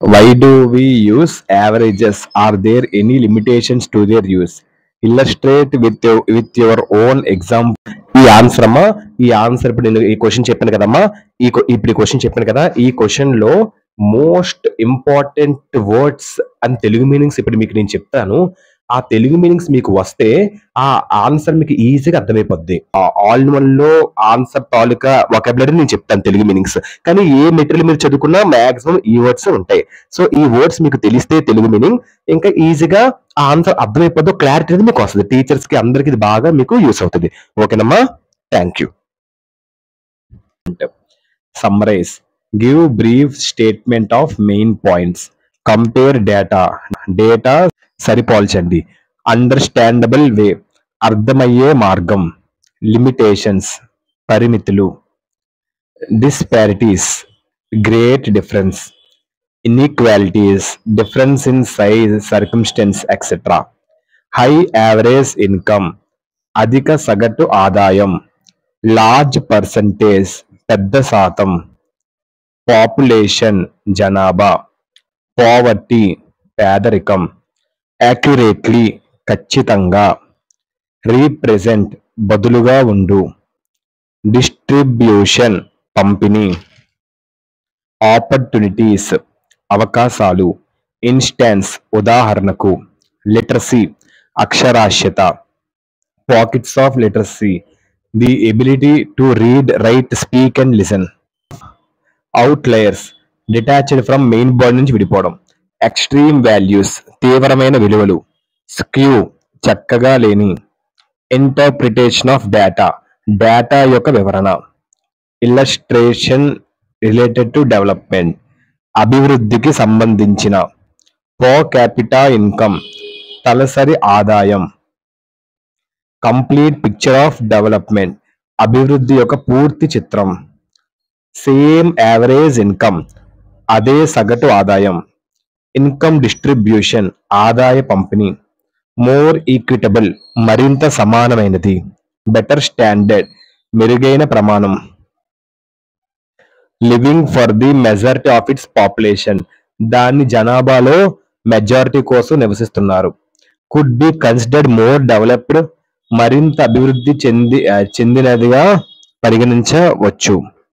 Why do we use averages? Are there any limitations to their use? Illustrate with your own example. ఈ answer అమ్మా, ఈ answer ఇప్పుడు నేను ఈ question చెప్పాను కదమ్మా, ఇప్పుడు ఈ క్వశ్చన్ చెప్పాను కదా, ఈ క్వశ్చన్ లో most important words and Telugu meanings ఇప్పుడు మీకు నేను చెప్తాను. ఆ తెలుగు మీనింగ్స్ మీకు వస్తే ఆ ఆన్సర్ మీకు ఈజీగా అర్థమైపోద్ది. ఆల్ వన్ లో ఆన్సర్ తాలూకా వొకాబులరీ నేను చెప్తాను తెలుగు మీనింగ్స్. కానీ ఏ మెటీరియల్ మీరు చదువుకున్నా మాక్సిమం ఈ వర్డ్స్ ఉంటాయి. సో ఈ వర్డ్స్ మీకు తెలిస్తే తెలుగు మీనింగ్ ఇంకా ఈజీగా ఆ ఆన్సర్ అర్థమైపోద్దు, క్లారిటీ అనేది మీకు వస్తుంది. టీచర్స్ కి అందరికి ఇది బాగా మీకు యూస్ అవుతుంది. ఓకేనమ్మా, thank you. Summarise, give brief statement of main points, compare data సరిపోల్చండి, అండర్స్టాండబుల్ వే అర్థమయ్యే మార్గం, లిమిటేషన్స్ పరిమితులు, disparities great difference, inequalities difference in size circumstance etcetera, high average income అధిక సగటు ఆదాయం, లార్జ్ పర్సంటేజ్ పెద్ద శాతం, పాపులేషన్ జనాభా, పావర్టీ పేదరికం, యాక్యురేట్లీ ఖచ్చితంగా, రీప్రెజెంట్ బదులుగా ఉండు, డిస్ట్రిబ్యూషన్ పంపిణీ, ఆపర్చునిటీస్ అవకాశాలు, ఇన్స్టాన్స్ ఉదాహరణకు, లిటరసీ అక్షరాస్యత, pockets of literacy the ability to read write speak and listen, outliers detached from main body నుంచి విడిపోవడం, ఎక్స్ట్రీమ్ వాల్యూస్ తీవ్రమైన విలువలు, స్క్యూ చక్కగా లేని, ఇంటర్ప్రిటేషన్ ఆఫ్ డేటా యొక్క వివరణ, ఇల్లస్ట్రేషన్ రిలేటెడ్ టు డెవలప్మెంట్ అభివృద్ధికి సంబంధించిన, పర్ క్యాపిటా ఇన్కమ్ తలసరి ఆదాయం, కంప్లీట్ పిక్చర్ ఆఫ్ డెవలప్మెంట్ అభివృద్ధి యొక్క పూర్తి చిత్రం, సేమ్ యావరేజ్ ఇన్కమ్ అదే సగటు ఆదాయం, ఇన్కమ్ డిస్ట్రిబ్యూషన్ ఆదాయ పంపిణీ, మోర్ ఈక్విటబుల్ మరింత సమానమైనది, బెటర్ స్టాండర్డ్ మెరుగైన ప్రమాణం, living for the majority of it's population దాని జనాభాలో మెజారిటీ కోసం నివసిస్తున్నారు, could be considered more developed మరింత అభివృద్ధి చెందినదిగా పరిగణించవచ్చు.